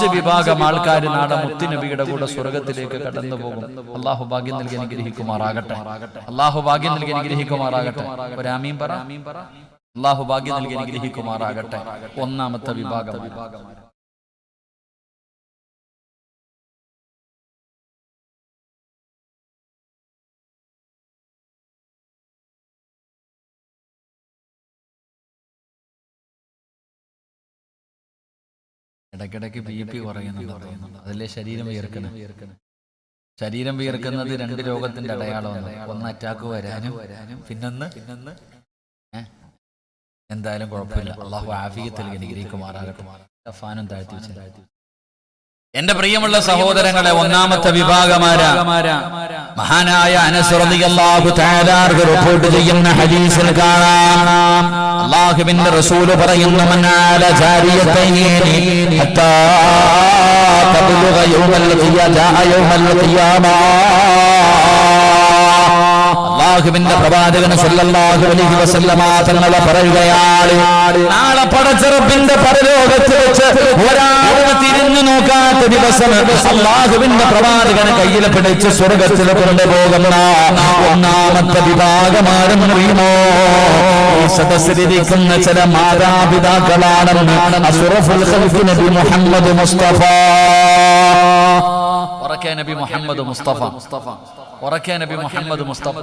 5 വിഭാഗം ആൾക്കാർ നാളെ മുത്തുനബിയുടെ കൂടെ സ്വർഗത്തിലേക്ക് കടന്നു പോകും. അള്ളാഹു ഭാഗ്യം നൽകി അനുഗ്രഹിക്കുമാറാകട്ടെ. അള്ളാഹു ഭാഗ്യം നൽകി അനുഗ്രഹിക്കുമാറാകട്ടെ. ഒരാമീൻ പറ. അള്ളാഹു ഭാഗ്യം നൽകി അനുഗ്രഹിക്കുമാറാകട്ടെ. ഒന്നാമത്തെ വിഭാഗം ഇടയ്ക്കിടയ്ക്ക് BP കുറയുന്നുണ്ട്. അതല്ലേ ശരീരം വിയർക്കണം. ശരീരം വിയർക്കുന്നത് 2 രോഗത്തിന്റെ അടയാളമാണ്. ഒന്ന് അറ്റാക്ക് വരാനും പിന്നൊന്ന് എന്തായാലും കുഴപ്പമില്ല. അള്ളാഹു ആഫിയത്തിൽ അനുഗ്രഹിക്കുമാറാകട്ടെ. അഫാനും താഴ്ത്തി വെച്ചു. എന്റെ പ്രിയമുള്ള സഹോദരങ്ങളെ, ഒന്നാമത്തെ വിഭാഗമാരാ മഹാനായ അനസ് റളിയല്ലാഹു തആല റിപ്പോർട്ട് ചെയ്യുന്ന ഹദീസിൽ കാണാം, അല്ലാഹുവിന്റെ റസൂൽ പറയുന്നു, മനാല ജാരിയതൈനി ഹത്താ തബ്ലുഗ യൗമൽ ഖിയാമ. അല്ലാഹുവിന്റെ പ്രവാചകൻ സല്ലല്ലാഹു അലൈഹി വസല്ലമ തങ്ങൾ പറയുകയാണ്, നാളെ പടച്ചറപ്പിന്റെ പരലോകത്ത് വെച്ച് ഒരാളും തിരിഞ്ഞു നോക്കാത്ത ദിവസം അല്ലാഹുവിന്റെ പ്രവാചകനെ കയ്യിൽ പിടിച്ച് സ്വർഗ്ഗത്തിൽ കൊണ്ടുപോകുന്ന ഒന്നാമത്തെ വിഭാഗമാരെന്നറിയുമോ? ഈ സദസ്സിലിരിക്കുന്ന ചില മാതാപിതാക്കളാണെന്ന് അഷ്റഫുൽ ഖൽഖ് നബി മുഹമ്മദ് മുസ്തഫ നബി മുഹമ്മദ് മുസ്തഫ നബി മുഹമ്മദ് മുസ്തഫ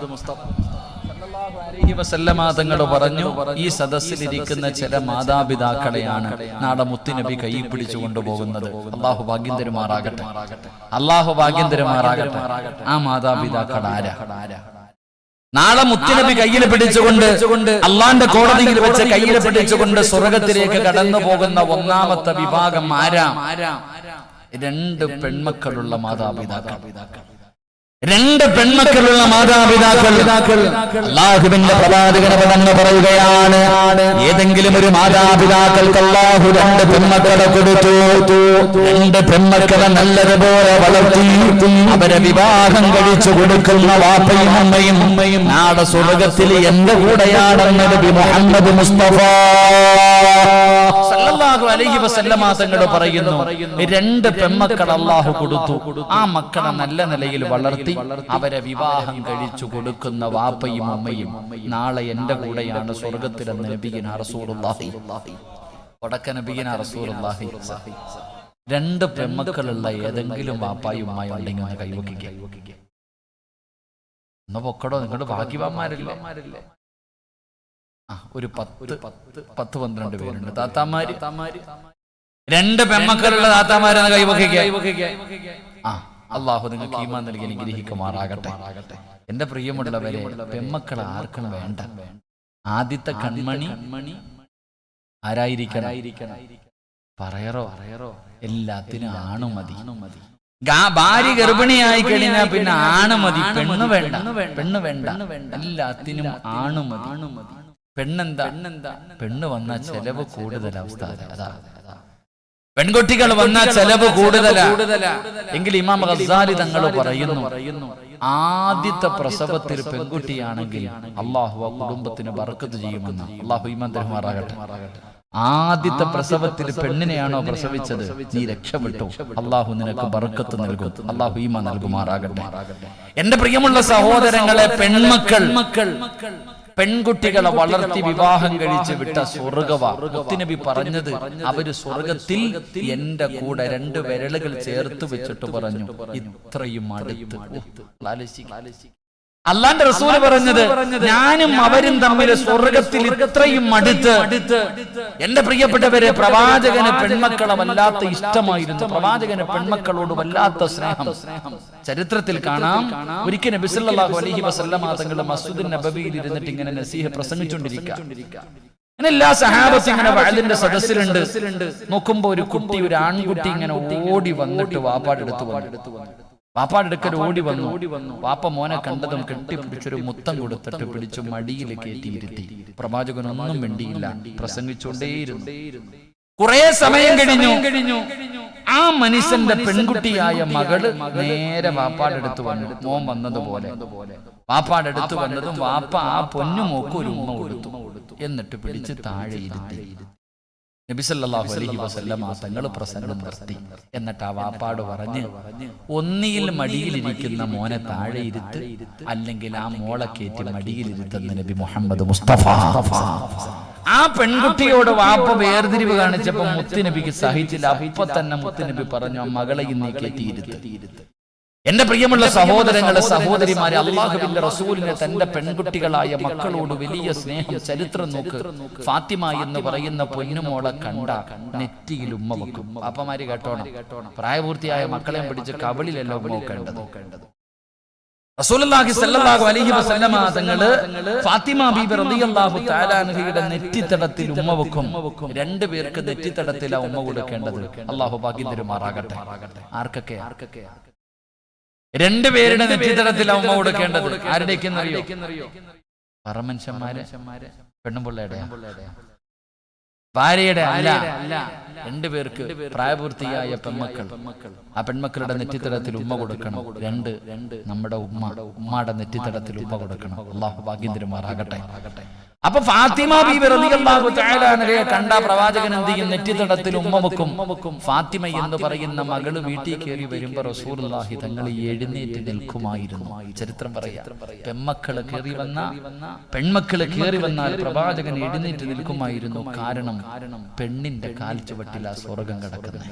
സല്ലല്ലാഹു അലൈഹി വസല്ലമ തങ്ങൾ പറഞ്ഞു, ഈ സദസ്സിലിരിക്കുന്ന ചില മാതാപിതാക്കളെയാണ് നാളെ മുത്തുനബി കൈ പിടിച്ചു കൊണ്ടുപോകുന്നത്. അല്ലാഹു ഭാഗ്യം തരുമാറാകട്ടെ. അല്ലാഹു ഭാഗ്യം തരുമാറാകട്ടെ. ആ മാതാപിതാക്കൾ ആരാ? നാളെ മുത്തുനബി കയ്യിൽ പിടിച്ചുകൊണ്ട് അള്ളാന്റെ കോടതിയിൽ വെച്ച് കയ്യിൽ പിടിച്ചുകൊണ്ട് സ്വർഗത്തിലേക്ക് കടന്നു പോകുന്ന ഒന്നാമത്തെ വിഭാഗം ആരാ? 2 പെൺമക്കളുള്ള മാതാപിതാക്കൾ. 2 പെൺമക്കളുള്ള മാതാപിതാക്കൾ. അല്ലാഹുവിന്റെ പ്രവാചകൻ വന്ന് പറയുകയാണ്, ഏതെങ്കിലും ഒരു മാതാപിതാക്കൾക്ക് അല്ലാഹു 2 പെൺമക്കളെ കൊടുത്തു. 2 പെൺമക്കളെ നല്ലതുപോലെ വളർത്തി അവരെ വിവാഹം കഴിച്ചു കൊടുക്കുന്ന വാപ്പയും അമ്മയും നാളെ സ്വർഗ്ഗത്തിൽ എന്റെ കൂടെയാണെന്ന് നബി മുഹമ്മദ് മുസ്തഫ സല്ലല്ലാഹു അലൈഹി വസല്ലമ തങ്ങൾ പറയുന്നു, 2 പെൺമക്കൾ അല്ലാഹു കൊടുത്തു. ആ മക്കളെ നല്ല നിലയിൽ വളർത്തി അവരെ വിവാഹം കഴിച്ചു കൊടുക്കുന്ന വാപ്പയും അമ്മയും നാളെ എന്റെ കൂടെയാണ് സ്വർഗ്ഗത്തിലെന്ന് നബിയുനാ റസൂലുള്ളാഹി വടക്ക നബിയുനാ റസൂലുള്ളാഹി. 2 പെൺമക്കളുള്ള ഏതെങ്കിലും വാപ്പായും ഉമ്മയും ഉണ്ടെങ്കിൽ ഒന്ന് കൈവക്കുക. ഒന്ന് പൊക്കടോ, നിങ്ങളുടെ ഭാഗ്യവാന്മാരില്ലേ? ഒരു 10-12 പേരുണ്ട് താത്താമാര്. 2 പെൺമക്കളുള്ള താത്താമാരെന്ന് കൈവക്കുക. അള്ളാഹു നിങ്ങൾക്ക് ഈമാൻ നൽകി അനുഗ്രഹിക്കുമാറാകട്ടെ. എന്റെ പ്രിയമുള്ളവരെ, പെൺമക്കൾ ആർക്കും വേണ്ട. ആദ്യത്തെ കൺമണി ആരായിരിക്കണം? പറയറോ? എല്ലാത്തിനും ആണു മതി. ഭാര്യ ഗർഭിണിയായി കഴിഞ്ഞാൽ പിന്നെ ആണ് മതി, പെണ്ണ് വേണ്ട. എല്ലാത്തിനും ആണു മതി. പെണ്ണെന്താ? പെണ്ണ് വന്നാൽ ചെലവ് കൂടുതൽ അവസ്ഥ അതാ. പെൺകുട്ടികൾ വന്നാൽ ചെലവ് കൂടുതലാ. എങ്കിൽ ഇമാം ഗസാലി തങ്ങൾ പറയുന്നു, ആദ്യത്തെ പ്രസവത്തിൽ പെൺകുട്ടിയാണെങ്കിൽ അള്ളാഹു ആ കുടുംബത്തിന് ബർക്കത്ത് ചെയ്യുമെന്ന്. അള്ളാഹു ഈമാൻ തരുമാറാകട്ടെ. ആദ്യത്തെ പ്രസവത്തിൽ പെണ്ണിനെയാണോ പ്രസവിച്ചത്, നീ രക്ഷപ്പെട്ടു. അള്ളാഹു നിനക്ക് ബർക്കത്ത് നൽകും. അള്ളാഹു ഈമാൻ നൽകുമാറാകട്ടെ. എന്റെ പ്രിയമുള്ള സഹോദരങ്ങളെ, പെൺകുട്ടികളെ വളർത്തി വിവാഹം കഴിച്ച് വിട്ട സ്വർഗവാ. മുത്തുനബി പറഞ്ഞത്, അവര് സ്വർഗത്തിൽ എന്റെ കൂടെ 2 വിരലുകൾ ചേർത്ത് വെച്ചിട്ട് പറഞ്ഞു, ഇത്രയും അടുത്ത്. അല്ലാന്റെ റസൂല് പറഞ്ഞത്, ഞാനും അവരും തമ്മിൽ സ്വർഗത്തിൽ ഇത്രയും അടുത്ത്. എന്റെ പ്രിയപ്പെട്ടവരെ, പ്രവാചകന് പെൺമക്കളെ വല്ലാത്ത ഇഷ്ടമായിരുന്നു. പ്രവാചകന് പെൺമക്കളോട് വല്ലാത്ത സ്നേഹം. ചരിത്രത്തിൽ കാണാം, ഒരിക്കൽ നബി സല്ലല്ലാഹു അലൈഹി വസല്ലമ തങ്ങൾ മസ്ജിദുൻ നബവിയിൽ ഇരുന്നിട്ട് ഇങ്ങനെ നസീഹ പ്രസംഗിച്ചുകൊണ്ടിരിക്കുക. അങ്ങനെ എല്ലാ സഹാബത്തും ഇങ്ങനെ വഅലിന്റെ സദസ്സിലുണ്ട്. നോക്കുമ്പോ ഒരു ആൺകുട്ടി ഇങ്ങനെ ഓടി വന്നിട്ട് വാപ്പാടെ അടുക്കൽ ഓടി വന്നു. വാപ്പ മോനെ കണ്ടതും കെട്ടിപ്പിടിച്ചൊരു മുത്തം കൊടുത്തിട്ട് പിടിച്ചു മടിയിൽ കയറ്റിയിരുത്തി. പ്രവാചകനൊന്നും വേണ്ടിയില്ല, പ്രസംഗിച്ചുകൊണ്ടേയിരുന്നു. കുറെ സമയം കഴിഞ്ഞു. ആ മനുഷ്യന്റെ പെൺകുട്ടിയായ മകള് നേരെ വാപ്പാടെ അടുത്ത് വന്നു. മോൻ വന്നതുപോലെ വാപ്പാടെ അടുത്ത് വന്നതും വാപ്പ ആ പൊന്നു മോക്ക് ഒരു ഉമ്മ കൊടുത്തു. എന്നിട്ട് പിടിച്ച് താഴെ ഇരുത്തി. നബി സല്ലല്ലാഹു അലൈഹി വസല്ലം തങ്ങൾ പ്രസംഗം നിർത്തി. എന്നിട്ട് ആ വാപ്പാട് പറഞ്ഞ്, ഒന്നിയിൽ മടിയിലിരിക്കുന്ന മോനെ താഴെ ഇരുത്ത്, അല്ലെങ്കിൽ ആ മോളെ കയറ്റി മടിയിലിരുത്തുന്ന നബി മുഹമ്മദ് മുസ്തഫ. ആ പെൺകുട്ടിയോട് വാപ്പ വേർതിരിവ് കാണിച്ചപ്പോ മുത്തുനബിക്ക് സഹിച്ചില്ല. അപ്പൊ തന്നെ മുത്തുനബി പറഞ്ഞു, ആ മകളെ ഇന്നീ കയറ്റിയിരുത്ത്. എന്റെ പ്രിയമുള്ള സഹോദരങ്ങളെ, സഹോദരിമാരെ, അല്ലാഹുവിന്റെ റസൂലിനെ തന്റെ പെൺകുട്ടികളായ മക്കളോട് വലിയ സ്നേഹം. ചരിത്രം നോക്ക്. ഫാത്തിമ എന്ന് പറയുന്ന പൊന്നുമോളെ കണ്ട നെറ്റിയിൽ ഉമ്മ വെക്കും. അപ്പമാര് കേട്ടോണം, പ്രായപൂർത്തിയായ മക്കളെയും പിടിച്ച് കവിളിലല്ല ഉമ്മ വെക്കേണ്ടത്. റസൂലുള്ളാഹി സ്വല്ലല്ലാഹു അലൈഹി വസല്ലമ തങ്ങള് ഫാത്തിമ ബീബി റളിയല്ലാഹു തആല അൻഹയുടെ നെറ്റിത്തടത്തിൽ ഉമ്മ വെക്കും. രണ്ടുപേർക്ക് നെറ്റിത്തടത്തിലാ ഉമ്മ കൊടുക്കേണ്ടത്. അല്ലാഹു ഭാഗ്യം തരുമാറാകട്ടെ. ആർക്കൊക്കെ? രണ്ടുപേരുടെ നെറ്റിത്തടത്തിൽ ഉമ്മ കൊടുക്കേണ്ടത്. ആരുടേക്കെന്നറിയോ? പറമനുഷ്യന്മാരെ, പെണ്ണുപിള്ളയുടെ, ഭാര്യയുടെ അല്ല. രണ്ടുപേർക്ക് പ്രായപൂർത്തിയായ പെൺമക്കൾ. ആ പെൺമക്കളുടെ നെറ്റിത്തടത്തിൽ ഉമ്മ കൊടുക്കണം. രണ്ട് നമ്മുടെ ഉമ്മയുടെ നെറ്റിത്തടത്തിൽ ഉമ്മ കൊടുക്കണം. അല്ലാഹു ഭാഗ്യം തരുമാറാകട്ടെ. അപ്പൊ ഫാത്തിമ ബീബി റളിയല്ലാഹു തആല അൻഹയെ കണ്ട പ്രവാചകൻ എന്ത് ചെയ്യും? നെറ്റിത്തടത്തിൽ ഉമ്മ വെക്കും. ഫാത്തിമ എന്ന് പറയുന്ന മകള് വീട്ടിൽ കയറി വരുമ്പോ റസൂലുള്ളാഹി തങ്ങൾ എഴുന്നേറ്റ് നിൽക്കുമായിരുന്നു. ചരിത്രം പറയാ, പെൺമക്കള് കയറി വന്നാൽ പ്രവാചകൻ എഴുന്നേറ്റ് നിൽക്കുമായിരുന്നു. കാരണം പെണ്ണിന്റെ കാൽ ചുവട്ടിലാ സ്വർഗം കിടക്കുന്നത്.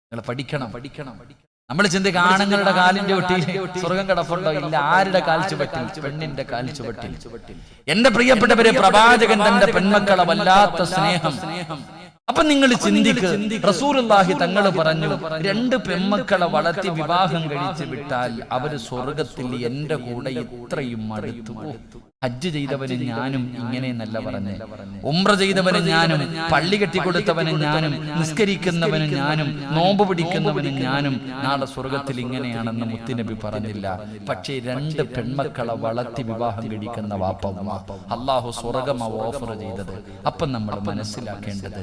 നിങ്ങൾ പഠിക്കണം. നമ്മൾ ചിന്തിക്കുക, ആണുങ്ങളുടെ കാലിന്റെ ചുവട്ടിൽ സ്വർഗം കിടപ്പുണ്ടോ? ഇല്ല. ആരുടെ കാൽ ചുവട്ടിൽ? പെണ്ണിന്റെ കാൽ ചുവട്ടിൽ. എന്റെ പ്രിയപ്പെട്ടവരെ, പ്രവാചകൻ തന്റെ പെൺമക്കളെ വല്ലാത്ത സ്നേഹം. അപ്പൊ നിങ്ങൾ ചിന്തിക്ക്, റസൂലുള്ളാഹി തങ്ങൾ പറഞ്ഞു, രണ്ട് പെൺമക്കളെ വളർത്തി വിവാഹം കഴിച്ചു വിട്ടാൽ അവര് സ്വർഗത്തിൽ എന്റെ കൂടെ ഇത്രയും അടുത്തു. ഹജ്ജ് ചെയ്തവന് ഞാനും ഇങ്ങനെയെന്നല്ല പറഞ്ഞേ, ഉംറ ചെയ്തവന് ഞാനും, പള്ളി കെട്ടിക്കൊടുത്തവന് ഞാനും, നിസ്കരിക്കുന്നവന് ഞാനും, നോമ്പ് പിടിക്കുന്നവന് ഞാനും നാളെ സ്വർഗത്തിൽ ഇങ്ങനെയാണെന്ന് മുത്തുനബി പറഞ്ഞില്ല. പക്ഷേ രണ്ട് പെൺമക്കളെ വളർത്തി വിവാഹം കഴിക്കുന്ന വാപ്പ അല്ലാഹു സ്വർഗമാ ഓഫർ ചെയ്തത്. അപ്പം നമ്മൾ മനസ്സിലാക്കേണ്ടത്,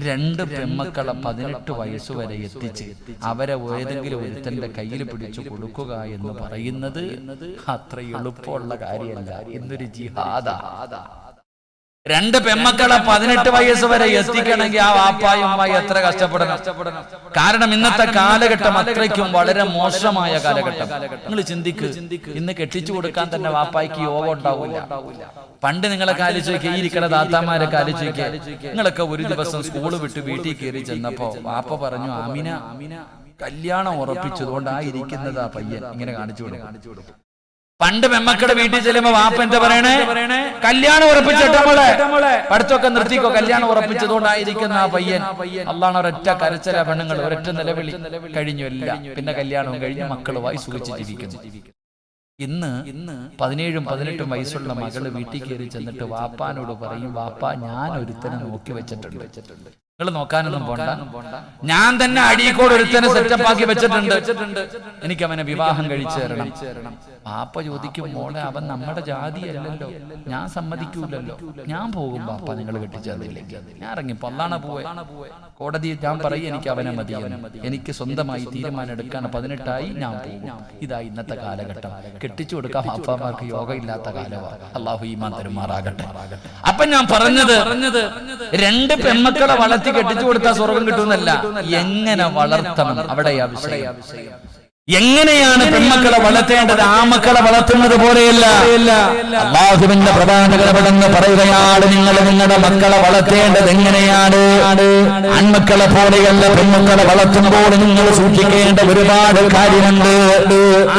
രണ്ട് പെൺമക്കളെ 18 വയസ്സ് വരെ എത്തിച്ച് അവരെ ഏതെങ്കിലും ഒരുത്തന്റെ കയ്യിൽ പിടിച്ചു കൊടുക്കുക എന്ന് പറയുന്നത് അത്ര എളുപ്പമുള്ള കാര്യമല്ല. എന്നൊരു ജിഹാദാ. രണ്ട് പെൺമക്കളെ 18 വയസ്സ് വരെ എത്തിക്കണമെങ്കിൽ ആ വാപ്പായും ഉമ്മായി എത്ര കഷ്ടപ്പെടണം. കാരണം ഇന്നത്തെ കാലഘട്ടം അത്രയ്ക്കും വളരെ മോശമായ കാലഘട്ടം. നിങ്ങൾ ചിന്തിക്ക്, ഇന്ന് കെട്ടിച്ചു കൊടുക്കാൻ തന്നെ വാപ്പായ്ക്ക് യോഗം ഉണ്ടാവില്ല. പണ്ട് നിങ്ങളൊക്കെ ആലോചിച്ച് നോക്കിയ, ഈ ഇരിക്കണ താത്താമാരൊക്കെ ആലോചിച്ച് നോക്കിയ, നിങ്ങളൊക്കെ ഒരു ദിവസം സ്കൂള് വിട്ട് വീട്ടിൽ കയറി ചെന്നപ്പോ വാപ്പ പറഞ്ഞു, ആമിന കല്യാണം ഉറപ്പിച്ചതുകൊണ്ട് ആ ഇരിക്കുന്നതാ പയ്യൻ, ഇങ്ങനെ കാണിച്ചു കൊടുക്കും. പണ്ട് പെമ്മക്കളുടെ വീട്ടിൽ ചെല്ലുമ്പോ വാപ്പ എന്താ പറയണേ? കല്യാണം ഉറപ്പിച്ചിട്ടോളെ, പഠിത്തമൊക്കെ നിർത്തിക്കോ, കല്യാണം ഉറപ്പിച്ചതുകൊണ്ടായിരിക്കുന്ന ആ പയ്യൻ. അള്ളാണ് ഒരൊറ്റ കരച്ചില, പെണ്ണുങ്ങൾ ഒരൊറ്റ നിലവിളി, കഴിഞ്ഞു എല്ലാം. പിന്നെ കല്യാണവും കഴിഞ്ഞ് മക്കളുമായി സുഖിച്ച് ജീവിക്കുന്നു. ഇന്ന് 17ഉം 18ഉം വയസ്സുള്ള മകള് വീട്ടിൽ കയറി ചെന്നിട്ട് വാപ്പാനോട് പറയും, വാപ്പ ഞാൻ ഒരുത്തനെ നോക്കി വെച്ചിട്ടുണ്ട്, നിങ്ങൾ നോക്കാനൊന്നും പോണ്ട, ഞാൻ തന്നെ അഴീക്കോട് ഒരുത്തനെ സെറ്റപ്പ് ആക്കി വെച്ചിട്ടുണ്ട്, എനിക്ക് അവനെ വിവാഹം കഴിച്ചു തരണം. പാപ്പ ചോദിക്കും, മോളെ അവൻ നമ്മുടെ ജാതി അല്ലല്ലോ, ഞാൻ സമ്മതിക്കൂലല്ലോ, ഞാൻ പോകും പാപ്പ, നിങ്ങൾ കെട്ടിച്ചേർന്നില്ലെങ്കിൽ. ഞാൻ ഇറങ്ങി പൊള്ളാണ പോവേ, കോടതി ഞാൻ പറയും എനിക്ക് അവനെ മതി, എനിക്ക് സ്വന്തമായി തീരുമാനം എടുക്കാൻ 18ആയി, ഞാൻ പോകും. ഇതാ ഇന്നത്തെ കാലഘട്ടം. കെട്ടിച്ചു കൊടുക്കാൻ പാപ്പമാർക്ക് യോഗ ഇല്ലാത്ത കാലമാണ്. അള്ളാഹു ഈമാൻ തരുമാറാകട്ടെ. അപ്പൊ ഞാൻ പറഞ്ഞത്, രണ്ട് പെൺമക്കളെ വളർത്തി കെട്ടിച്ചു കൊടുത്താൽ സ്വർഗം കിട്ടുന്നല്ല, എങ്ങനെ വളർത്തണം അവിടെയാ വിഷയം. എങ്ങനെയാണ് പെൺമക്കളെ വളർത്തേണ്ടത്? ആ മക്കളെ വളർത്തുന്നത് പോലെയല്ല. അല്ലാഹുവിന്റെ പ്രവാചകനെന്ന് പറയുകയാണ്, നിങ്ങൾ നിങ്ങളുടെ മക്കളെ വളർത്തേണ്ടത് എങ്ങനെയാണ്? ആൺമക്കളെ പോലെയല്ല, പെൺമക്കളെ വളർത്തുമ്പോൾ നിങ്ങൾ സൂക്ഷിക്കേണ്ട ഒരുപാട് കാര്യമുണ്ട്.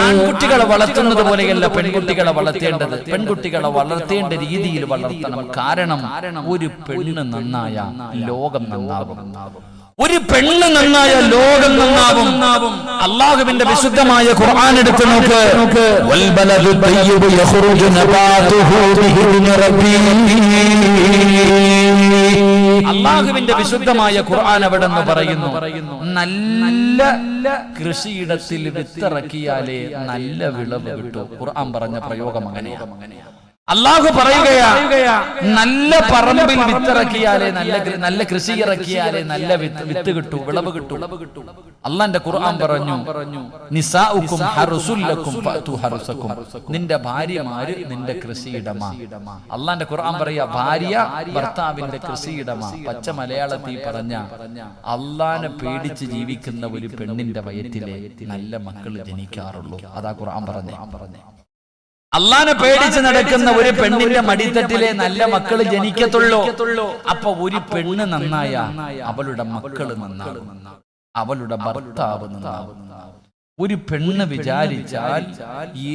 ആൺകുട്ടികളെ വളർത്തുന്നത് പോലെയല്ല പെൺകുട്ടികളെ വളർത്തേണ്ടത്. പെൺകുട്ടികളെ വളർത്തേണ്ട രീതിയിൽ വളർത്തണം. കാരണം ഒരു പെണ്ണ് നന്നായ ലോകം നന്നാകും. ഒരു പെണ്ണ് നന്നായ ലോകം നന്നാവും. അല്ലാഹുവിന്റെ വിശുദ്ധമായ ഖുർആൻ എടുത്ത് നോക്ക്. വൽബലദു തയ്യിബു യഖ്റുജു നബാതുഹു ബിഇذن റബ്ബി. അല്ലാഹുവിന്റെ വിശുദ്ധമായ ഖുർആൻ അവിടെ നിന്ന് പറയുന്നു, നല്ല കൃഷിയിടത്തിൽ വിത്തിറക്കിയാലേ നല്ല വിളവ് കിട്ടൂ. ഖുർആൻ പറഞ്ഞ പ്രയോഗം അങ്ങനെയാണ്. അള്ളാഹു പറയുകയാ, നല്ല പറമ്പിൽ വിത്തിറക്കിയാലേ നല്ല കൃഷി ഇറക്കിയാലേ നല്ല വിത്ത് കിട്ടൂ, വിളവ് കിട്ടൂ. അള്ളാന്റെ ഖുർആൻ പറഞ്ഞു, നിസാഉക്കും ഹർസുൽ ലക്കും ഫഅതു ഹർസക്കും. നിന്റെ ഭാര്യമാര് നിന്റെ കൃഷിയിടമാ. അള്ളാന്റെ ഖുർആൻ പറയാ, ഭാര്യ ഭർത്താവിന്റെ കൃഷിയിടമാ. പച്ച മലയാളത്തിൽ പറഞ്ഞ, അള്ളാനെ പേടിച്ച് ജീവിക്കുന്ന ഒരു പെണ്ണിന്റെ വയറ്റിലെ നല്ല മക്കൾ ജനിക്കാറുള്ളൂ. അതാ ഖുർആൻ പറഞ്ഞേ. അള്ളാനെ പേടിച്ച് നടക്കുന്ന ഒരു പെണ്ണിന്റെ മടിത്തട്ടിലെ നല്ല മക്കള് ജനിക്കത്തുള്ളൂ. അപ്പൊ ഒരു പെണ്ണ് നന്നായ അവളുടെ മക്കള് നന്നാകും, അവളുടെ ഭർത്താവ് നന്നാകും. ഒരു പെണ്ണ് വിചാരിച്ചാൽ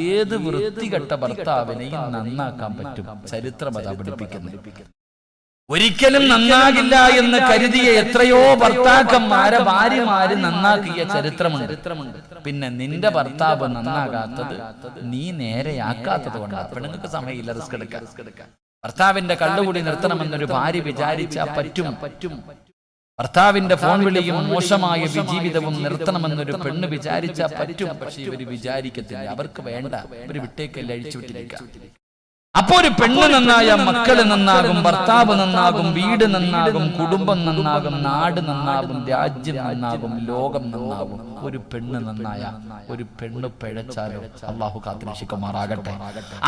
ഏത് വൃത്തികെട്ട ഭർത്താവിനെയും നന്നാക്കാൻ പറ്റും. ചരിത്രം അതാ പഠിപ്പിക്കുന്നത്. ഒരിക്കലും നന്നാകില്ല എന്ന് കരുതിയ എത്രയോ ഭർത്താക്കന്മാരെ ഭാര്യമാര് നന്നാക്കിയ ചരിത്രമുണ്ട്. പിന്നെ നിന്റെ ഭർത്താവ് നന്നാകാത്തത് നീ നേരെയാക്കാത്തത് കൊണ്ടാണ്. പെണ്ണുങ്ങൾക്ക് സമയമില്ല റിസ്ക് എടുക്കാൻ. ഭർത്താവിന്റെ കള്ളുകൂടി നിർത്തണമെന്നൊരു ഭാര്യ വിചാരിച്ചാൽ പറ്റും. ഭർത്താവിന്റെ ഫോൺ വിളിയും മോശമായ വിജീവിതവും നിർത്തണമെന്നൊരു പെണ്ണ് വിചാരിച്ചാൽ പറ്റും. പക്ഷെ ഇവര് വിചാരിക്കത്തില്ല, അവർക്ക് വേണ്ട, ഇവര് വിട്ടേക്കല്ല, അഴിച്ചുവിട്ടിരിക്കാം. അപ്പൊ ഒരു പെണ്ണ് നന്നായ മക്കള് നന്നാകും, ഭർത്താവ് നന്നാകും, വീട് നന്നാകും, കുടുംബം നന്നാകും, നാട് നന്നാകും, രാജ്യം നന്നാകും, ലോകം നന്നാകും. ഒരു പെണ്ണ് നന്നായ ഒരു പെണ്ണ് പിഴച്ചാലോ അള്ളാഹു കാത്തുരക്ഷിക്കുമാറാകട്ടെ.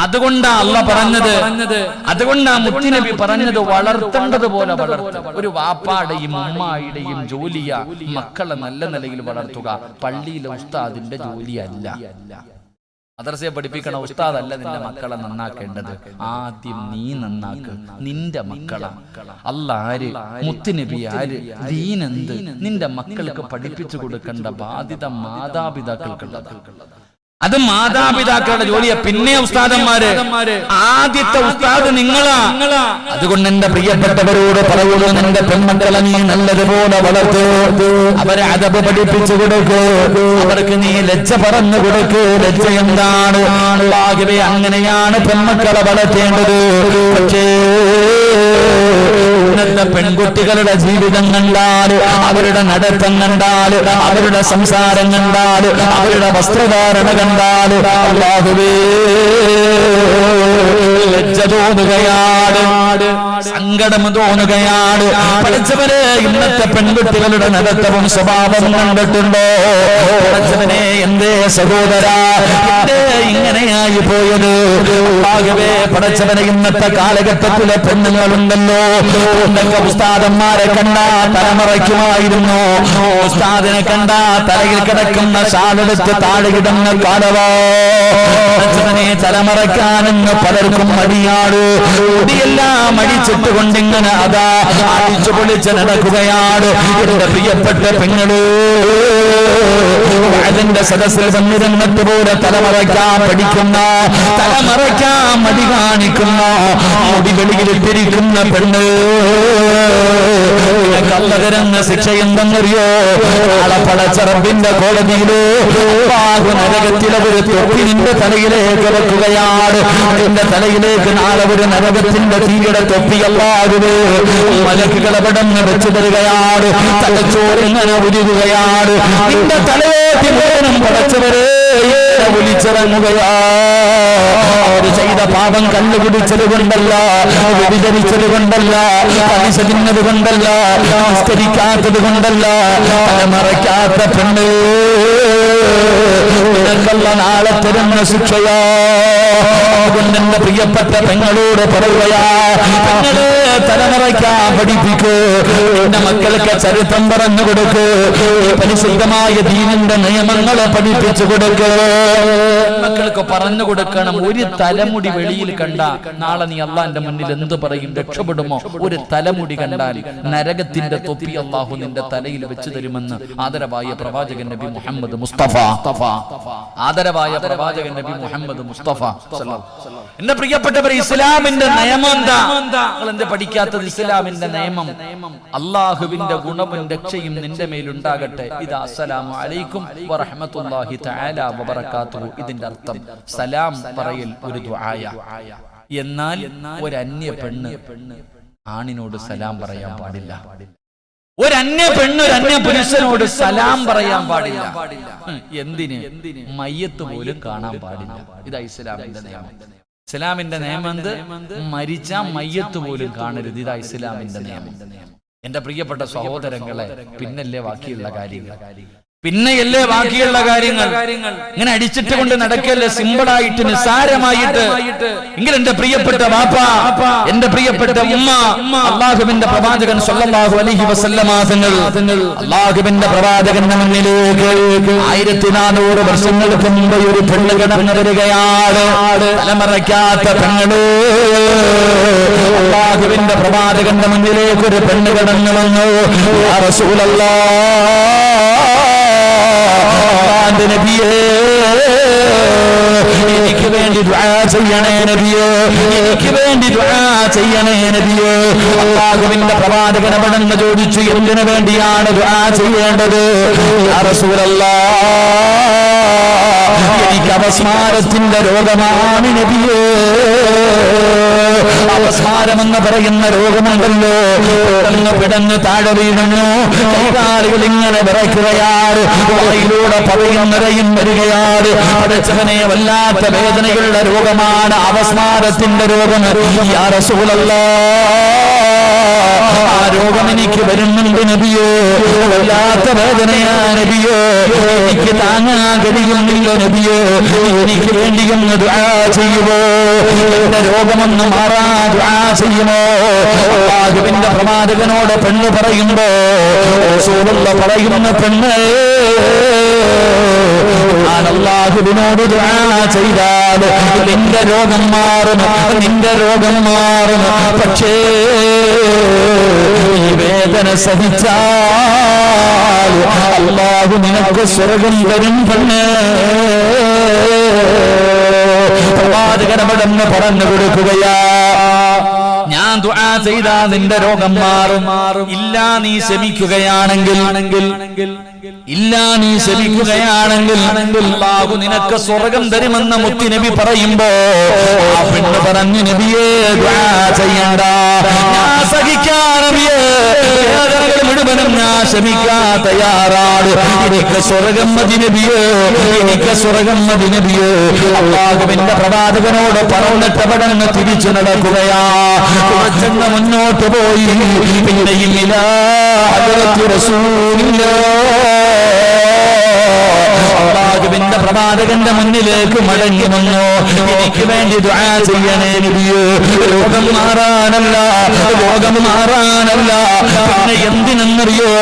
അതുകൊണ്ടാ അള്ളാഹ് പറഞ്ഞത്, അതുകൊണ്ടാ മുത്തുനബി പറഞ്ഞത്, വളർത്തേണ്ടതുപോലെ വളർത്തുക. ഒരു വാപ്പാടെയും ഉമ്മായുടെയും ജോലിയാ മക്കളെ നല്ല നിലയിൽ വളർത്തുക. പള്ളിയിലെ ഉസ്താദിന്റെ ജോലിയല്ല. മദ്രസയെ പഠിപ്പിക്കണ ഉസ്താദല്ല നിന്റെ മക്കളെ നന്നാക്കേണ്ടത്. ആദ്യം നീ നന്നാക്ക് നിന്റെ മക്കളെ. അല്ലാഹ് ആര്, മുത്തുനബി ആര്, ദീനെന്ത്, നിന്റെ മക്കൾക്ക് പഠിപ്പിച്ചു കൊടുക്കേണ്ട ബാധ്യത മാതാപിതാക്കൾക്കുള്ളത്. അത് മാതാപിതാക്കളുടെ ജോലിയെ. പിന്നെ ഉസ്താദന്മാര്, ആദ്യത്തെ ഉസ്താദ് നിങ്ങളാ. അതുകൊണ്ട് എന്റെ പ്രിയപ്പെട്ടവരോട് പറയുന്നു, നിന്റെ പെൺമക്കളെ നീ നല്ലതുപോലെ വളർത്തു. അവരെ അദബ് പഠിപ്പിച്ചു കൊടുക്കൂ. അവർക്ക് നീ ലജ്ജ പറഞ്ഞു കൊടുക്കൂ. ലജ്ജ എന്താണ്? അല്ലാഹുവേ, അങ്ങനെയാണ് പെൺമക്കളെ വളർത്തേണ്ടത്. പക്ഷേ ഇന്നത്തെ പെൺകുട്ടികളുടെ ജീവിതം കണ്ടാൽ, അവരുടെ നടത്തം കണ്ടാൽ, അവരുടെ സംസാരം കണ്ടാൽ, അവരുടെ വസ്ത്രധാരണ കണ്ടാൽ അല്ലാഹുവേ ലജ്ജ തോന്നുകയാണ്, സങ്കടം തോന്നുകയാണ്. പഠിച്ചവരെ, ഇന്നത്തെ പെൺകുട്ടികളുടെ നടത്തവും സ്വഭാവവും കണ്ടിട്ടുണ്ടോ? പഠിച്ചവനെ, എന്തേ സഹോദരാ എന്തേ ഇങ്ങനെയായി പോയത്? ആകവേ പഠിച്ചവനെ, ഇന്നത്തെ കാലഘട്ടത്തിലെ പെണ്ണുങ്ങളുണ്ടല്ലോ, എന്തൊക്കെ ഉസ്താദന്മാരെ കണ്ടാ തലമറയ്ക്കുമായിരുന്നു. ഉസ്താദിനെ കണ്ടാ തലയിൽ കിടക്കുന്ന ഷാളെടുത്ത് താഴെകിടുന്ന കാലവോ. പഠിച്ചവനെ, തലമറയ്ക്കാനെന്ന് പലർക്കും മടിയാണ്. മുടിയെല്ലാം അടിച്ചിട്ട് കൊണ്ടിങ്ങനെ അതാ അടിച്ചു പൊളിച്ച് നടക്കുകയാണ്. എന്റെ പ്രിയപ്പെട്ട പെങ്ങള്, അതിന്റെ സദസ്സിൽ വന്നിരുന്നിട്ട് പോലെ തലമറയ്ക്കാൻ പഠിക്കുന്ന, തലമറയ്ക്കാൻ മടി കാണിക്കുന്ന, മുടി വെളിയിലിട്ടിരിക്കുന്ന പെണ്ണ്, കള്ളതരുന്ന ശിക്ഷ എന്തെന്നറിയോ? പടച്ചറപ്പിന്റെ കോടതിയിലോ നരകത്തിലെ ഒരു തൊപ്പി നിന്റെ തലയിലേക്ക് വെക്കുകയാണ്. നിന്റെ തലയിലേക്ക് നാളെ ഒരു നരകത്തിന്റെ തീയുടെ തൊപ്പിയല്ലാതെ മലക്കുകളെ പടന്ന് വെച്ചു തരികയാണ്. തലച്ചോറിങ്ങനെ ഉരുകുകയാണ്. നിന്റെ തലയോട്ടി മുഴുവനും പടച്ചവരെ വിളിച്ചിറങ്ങുകയാ. അവര് ചെയ്ത പാപം കല്ലുപിടിച്ചത് കൊണ്ടല്ല, വ്യഭിചരിച്ചത് കൊണ്ടല്ല, പലിശ തിന്നത് കൊണ്ടല്ല, നിസ്കരിക്കാത്തത് കൊണ്ടല്ല, തലമറയ്ക്കാത്ത പെണ്ണ് നിനക്കുള്ള നാളെ തരുന്ന ശിക്ഷയാ. അതുകൊണ്ട് എന്റെ പ്രിയപ്പെട്ട പെങ്ങളോട് പറയുകയാ, പെങ്ങളെ തലമറയ്ക്കാൻ പഠിപ്പിക്കൂ. എന്റെ മക്കൾക്ക് ചരിത്രം പറഞ്ഞു കൊടുക്കൂ. പരിശുദ്ധമായ ദീനിന്റെ നിയമങ്ങളെ പഠിപ്പിച്ചു കൊടുക്കൂ. മക്കൾക്ക് പറഞ്ഞു കൊടുക്കണം. ഒരു തലമുടി വെളിയിൽ കണ്ട നാളെ നീ അള്ളാന്റെ മുന്നിൽ എന്ത് പറയും? രക്ഷപ്പെടുമോ? ഒരു തലമുടി കണ്ടാൽ നരകത്തിന്റെ തൊപ്പി അള്ളാഹു നിന്റെ തലയിൽ വെച്ചു തരുമെന്ന് ആദരവായ പ്രവാചകൻ നബി മുഹമ്മദ് മുസ്തഫ. ആദരവായ പ്രവാചകൻ നബി മുഹമ്മദ് മുസ്തഫ. എന്റെ പ്രിയപ്പെട്ടവർ, ഇസ്ലാമിന്റെ നിയമം എന്താ? നിങ്ങൾ എന്താ പഠിക്കാത്തത്? ഇസ്ലാമിന്റെ നിയമം, അള്ളാഹുവിന്റെ ഗുണവും രക്ഷയും നിന്റെ മേലുണ്ടാകട്ടെ. ഇത് അസ്സലാമു അലൈക്കും വറഹ്മത്തുള്ളാഹി തആല വബറകാതുഹു. ഇതിന്റെ അർത്ഥം സലാം പറയൽ ഒരു ദുആയ. എന്നാൽ ഒരു അന്യ പെണ്ണ് ആണിനോട് സലാം പറയാൻ പാടില്ല. ഒരു അന്യ പെണ്ണ് ഒരു അന്യ പുരുഷനോട് സലാം പറയാൻ പാടില്ല. എന്തിന്? മയ്യത്ത് പോലും കാണാൻ പാടില്ല. ഇതാ ഇസ്ലാമിന്റെ നിയമം. ഇസ്ലാമിന്റെ നിയമം മരിച്ച മയ്യത്ത് പോലും കാണരുത്. ഇതാ ഇസ്ലാമിന്റെ നിയമം. എന്റെ പ്രിയപ്പെട്ട സഹോദരങ്ങളെ, പിന്നല്ലേ ബാക്കിയുള്ള കാര്യങ്ങൾ, ഇങ്ങനെ അടിച്ചിട്ട് കൊണ്ട് നടക്കല്ലേ, സിമ്പിളായിട്ട് നിസ്സാരമായിട്ട്. എങ്കിൽ എന്റെ പ്രിയപ്പെട്ട വാപ്പ, എന്റെ പ്രിയപ്പെട്ട ഉമ്മ, അല്ലാഹുവിന്റെ പ്രവാചകൻ സ്വല്ലല്ലാഹു അലൈഹി വസല്ലമ തങ്ങൾ അല്ലാഹുവിന്റെ പ്രവാചകന്റെ മുന്നിലേക്ക് 1400 വർഷങ്ങൾക്ക് മുമ്പ് ഒരു പെണ്ണ് കടന്നു വരികയാണ്. തലമറയ്ക്കാത്ത പെണ്ണുകള്. അല്ലാഹുവിന്റെ പ്രവാചകന്റെ മുന്നിലേക്ക് ഒരു പെണ്ണ് കടന്നു വന്നു. യാ റസൂലല്ലാഹ്, നബിയേ, എനിക്ക് വേണ്ടി ദുആ ചെയ്യണേ നബിയേ, എനിക്ക് വേണ്ടി ദുആ ചെയ്യണേ നബിയേ. അല്ലാഹുവിന്റെ പ്രവാചകൻ അവിടുന്ന് ചോദിച്ചു, എന്തിനു വേണ്ടിയാണ് ദുആ ചെയ്യേണ്ടത്? യാ റസൂലല്ലാഹ്, എനിക്ക് അപസ്മാരത്തിന്റെ രോഗമാണ് നബിയേ. അപസ്മാരമെന്ന് പറയുന്ന രോഗമുണ്ടല്ലോ, പിടന്ന് താഴെ വീണു, കൈകാലുകൾ ഇങ്ങനെ വിറയ്ക്കുകയാണ്, വായിലൂടെ പറയുന്നവയും വരികയാണ്. അടച്ചവനെ വല്ലാത്ത വേദനയുള്ള രോഗമാണ് അപസ്മാരത്തിന്റെ രോഗം. യാ റസൂലല്ലാഹ്, ആ രോഗം എനിക്ക് വരുന്നുണ്ട് നബിയോ, വല്ലാത്ത വേദനയാ നബിയോ, എനിക്ക് താങ്ങാൻ കഴിയുന്നില്ല നബിയോ, എനിക്ക് വേണ്ടിയൊന്ന് ദുആ ചെയ്യുമോ? എന്റെ രോഗമൊന്ന് മാറാൻ ദുആ ചെയ്യുമോ? അല്ലാഹുവിന്റെ പ്രവാചകനോട് പെണ്ണ് പറയുമ്പോ റസൂലുള്ളാഹി പറയുന്ന പെണ്ണ്, അല്ലാഹുവിനോട് ദുആ ചെയ്താൽ നിന്റെ രോഗം മാറും, നിന്റെ രോഗം മാറും. പക്ഷേ ഈ വേദന സഹിച്ചാൽ അല്ലാഹു നിനക്ക് സ്വർഗം തരും പെണ്ണ്. പ്രവാചകൻ അവിടെന്ന് പറഞ്ഞു കൊടുക്കുകയാ, ഞാൻ ദുആ ചെയ്താ നിന്റെ രോഗം മാറും. ഇല്ല നീ ശമിക്കുകയാണെങ്കിൽ, അല്ലാഹു നിനക്ക് സ്വർഗം തരുമെന്ന് മുത്തി നബി പറയുമ്പോ ആ പെണ്ണ് പറഞ്ഞു, നബിയേ ദുആ ചെയ്യണ്ട, ഞാൻ സഹിക്കാൻ നബിയേ, വേദനകൾ മുഴുവനും ഞാൻ ശമിക്കാൻ തയ്യാറാണ്, എനിക്ക് സ്വർഗം മതി നബിയേ, എനിക്ക് സ്വർഗം മതി നബിയേ. അല്ലാഹുവിന്റെ പ്രവാചകനോട് പറഞ്ഞിട്ട് അവിടുന്ന് തിരിച്ചു നടക്കുകയാ. കുറച്ചങ്ങ് മുന്നോട്ട് പോയി, പിന്നെയും ഇലാ ഹദറത്തി റസൂലില്ലാഹ്, അല്ലാഹുവിന്റെ പ്രവാചകന്റെ മുന്നിലേക്ക് മടങ്ങി വന്നു. എനിക്ക് വേണ്ടി ദുആ ചെയ്യണേ നബിയേ, രോഗം മാറാനല്ല, രോഗം മാറാനല്ല, പിന്നെ എന്തിനെന്നറിയോ?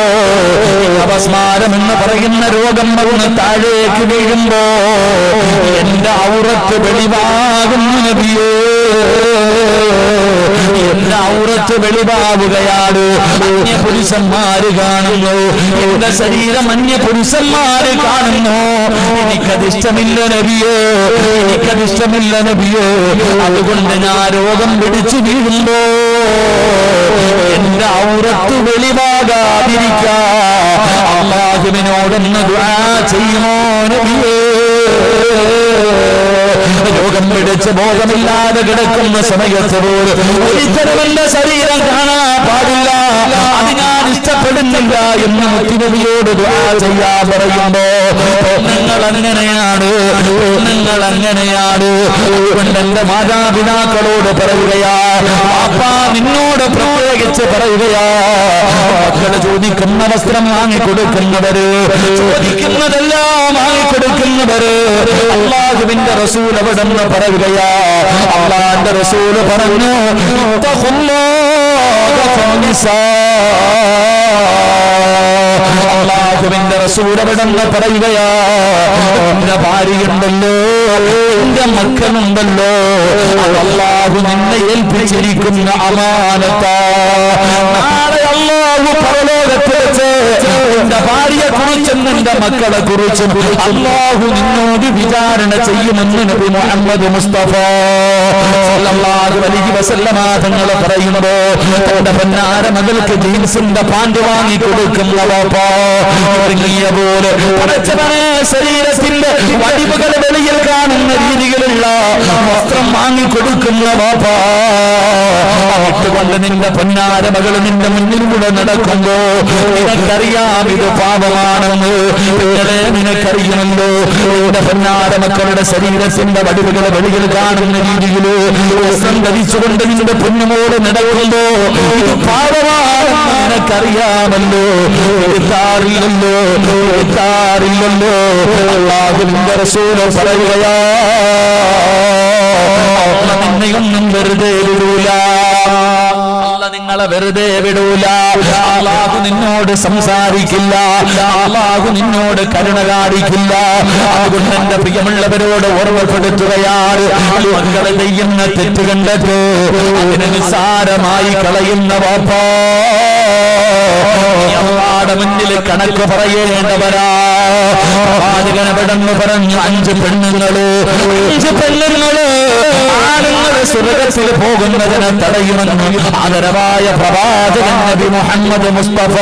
അപസ്മാരം എന്ന് പറയുന്ന രോഗം വന്ന് താഴേക്ക് വീഴുമ്പോ എന്റെ ഔറത്ത് വെളിവാകുന്നു നബിയേ, എന്റെ ഔറത്ത് വെളിവാകുകയാണ്. അന്യപുരുഷന്മാര് കാണുന്നു, എന്റെ ശരീരം അന്യപുരുഷന്മാര് കാണുന്നു. എനിക്കതിഷ്ടമില്ല നബിയോ, എനിക്കതിഷ്ടമില്ല നബിയോ. അതുകൊണ്ട് ഞാൻ രോഗം പിടിച്ചു വീഴുമ്പോ എന്റെ ഔറത്ത് വെളിവാകാതിരിക്കാൻ അല്ലാഹുവിനോടൊന്ന് ദുആ ചെയ്യുമോ നബിയേ? രോഗം പിടിച്ച് ബോധമില്ലാതെ കിടക്കുന്ന സമയത്ത് പോലും ഒരിക്കലും എന്റെ ശരീരം കാണാൻ പാടില്ല, അത് ഞാൻ ഇഷ്ടപ്പെടുന്നില്ല എന്ന് മുത്തുനബിയോട് ദുആ ചെയ്യാൻ പറയുമ്പോ നിങ്ങൾ അങ്ങനെയാണ്, നിങ്ങൾ അങ്ങനെയാണ്. അതുകൊണ്ട് എന്റെ മാതാപിതാക്കളോട് പറയുകയാ, പാപ്പാ നിന്നോട് പ്രത്യേകിച്ച് പറയുകയാ, മക്കള് ചോദിക്കുന്ന വസ്ത്രം വാങ്ങിക്കൊടുക്കുന്നവര്, ചോദിക്കുന്നതെല്ലാം വാങ്ങിക്കൊടുക്കുന്നവര്, അല്ലാഹുവിന്റെ റസൂൽ അവിടെന്ന് പറയുകയാ, അല്ലാഹുവിന്റെ റസൂൽ പറഞ്ഞു, അല്ലാഹുവിന്റെ റസൂൽ അവിടെന്ന് പറയുകയാ, എന്റെ ഭാര്യയുണ്ടല്ലോ, എന്റെ മക്കളുണ്ടല്ലോ, അല്ലാഹു നിന്നെ ഏൽപ്പിച്ചിരിക്കുന്ന അമാനത്താ. നാളെ അല്ലാഹു പരലോകത്ത് വെച്ച് എന്റെ ഭാര്യയെ കുറിച്ചും എന്റെ മക്കളെ കുറിച്ചും അല്ലാഹു നിന്നോട് വിചാരണ ചെയ്യുമെന്ന് നബി മുഹമ്മദ് മുസ്തഫ സല്ലല്ലാഹു അലൈഹി വസല്ലമ തങ്ങൾ പറയുന്നത്. തന്റെ പൊന്നാര മകൾക്ക് ജീൻസിന്റെ പാന്റ് വാങ്ങി കൊടുക്കുന്ന വാപ്പാ പോലെ പടച്ചവനെ ശരീരത്തിന്റെ വടിവുകൾ വെളിയിൽ കാണുന്ന രീതിയിലുള്ള വസ്ത്രം വാങ്ങിക്കൊടുക്കുന്ന വാപ്പാ, ഇട്ടുകൊണ്ട് നിന്റെ പൊന്നാര മകള് നിന്റെ മുന്നിലൂടെ നടക്കുമ്പോ നിനക്കറിയാം ഇത് പാപമാണെന്ന്. നിങ്ങളെ നിനക്കറിയുമല്ലോ നിന്റെ പൊന്നാര മക്കളുടെ ശരീരത്തിന്റെ വടിവുകളെ വെളിയിൽ കാണുന്ന രീതിയില് വസ്ത്രം ധരിച്ചുകൊണ്ട് നിന്റെ പൊന്നുമോട് നടക്കുമ്പോ ഇത് പാപമാണെന്ന് നിനക്കറിയാമല്ലോ. എടുക്കാറില്ലല്ലോ അല്ലാഹുവിന്റെ റസൂൽ പറയുകയാ, നിന്നെയൊന്നും വെറുതെ വിടൂല, നിങ്ങളെ വെറുതെ വിടൂല. അല്ലാഹു നിന്നോട് സംസാരിക്കില്ല, അല്ലാഹു നിന്നോട് കരുണ കാണിക്കില്ല. അതുകൊണ്ട് എന്റെ പ്രിയമുള്ളവരോട് ഓർമ്മപ്പെടുത്തുകയാണ്, മക്കളെ ചെയ്യുന്ന തെറ്റ് കണ്ടിട്ട് അതിനെ നിസ്സാരമായി കളയുന്ന വാപ്പാ, അള്ളാഹുവിന്റെ മുന്നിൽ കണക്ക് പറയേണ്ടവരാ. പ്രവാചകനെവിടെന്ന് പറഞ്ഞു 5 പെണ്ണുങ്ങള് ആണുങ്ങള് സ്വർഗ്ഗത്തിൽ പോകുന്നതിനെ തടയുമെന്ന് ആദരവായ പ്രവാചകൻ നബി മുഹമ്മദ് മുസ്തഫ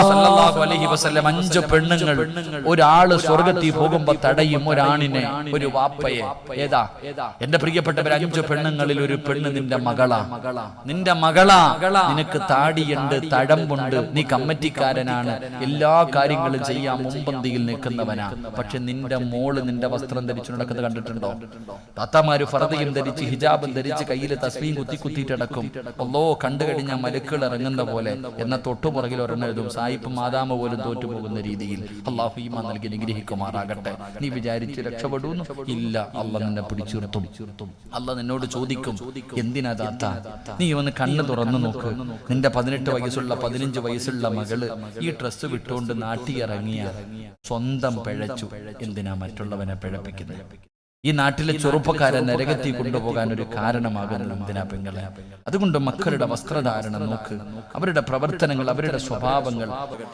സല്ലല്ലാഹു അലൈഹി വസല്ലം. 5 പെണ്ണുങ്ങൾ ഒരാള് സ്വർഗ്ഗത്തിൽ പോകുമ്പോ തടയും ഒരാണിനെ, ഒരു വാപ്പയെ. ഏതാ എന്റെ പ്രിയപ്പെട്ടവർ? 5 പെണ്ണുങ്ങളിൽ ഒരു പെണ്ണ് നിന്റെ മകളാ. നിന്റെ മകളാ, നിനക്ക് താടിയുണ്ട്, തഴമ്പുണ്ട്, നീ കമ്മിറ്റിക്കാരനാണ്, എല്ലാ കാര്യങ്ങളും ചെയ്യാൻ മുമ്പന്തിയിൽ നിൽക്കുന്നവനാ. പക്ഷെ നിന്റെ മോള് നിന്റെ വസ്ത്രം ധരിച്ചു നടക്കുന്നത് കണ്ടിട്ടുണ്ടോ? താത്തമാര് ഫർദയും ധരിച്ച് ഹിജാബും ധരിച്ച് കയ്യിൽ തസ്ബീഹ് കുത്തിയിട്ടടക്കും. അല്ലോ കണ്ടു കഴിഞ്ഞാൽ മലക്കുകൾ ഇറങ്ങുന്ന പോലെ. എന്ന തൊട്ടുപുറകിൽ ഒരെണ്ണെഴുതും സായിപ്പ് മാതാമ പോലും തോറ്റുപോകുന്ന രീതിയിൽ. അള്ളാഹു ഈമാൻ നൽകി നിഗ്രഹിക്കുമാറാകട്ടെ. നീ വിചാരിച്ച് രക്ഷപ്പെടൂന്നു? ഇല്ല, അള്ളാഹ് നിന്നെ പിടിച്ചിർത്തും. അള്ളാഹ് നിന്നോട് ചോദിക്കും, എന്തിനാ താത്ത നീ ഒന്ന് കണ്ണ് തുറന്നു നോക്ക്. നിന്റെ 18 വയസ്സുള്ള 15 വയസ്സുള്ള മകള് ഈ ഡ്രസ്സ് വിട്ടുകൊണ്ട് നാട്ടിയിറങ്ങിയ സ്വന്തം പിഴച്ചു. എന്തിനാ മറ്റുള്ളവനെ പിഴപ്പിക്കുന്നത്? ഈ നാട്ടിലെ ചെറുപ്പക്കാരെ നരകത്തിൽ കൊണ്ടുപോകാൻ ഒരു കാരണമാകുന്നത് എന്തിനാ പെങ്ങളെ? അതുകൊണ്ട് മക്കളുടെ വസ്ത്രധാരണം നോക്ക്, അവരുടെ പ്രവർത്തനങ്ങൾ, അവരുടെ സ്വഭാവങ്ങൾ.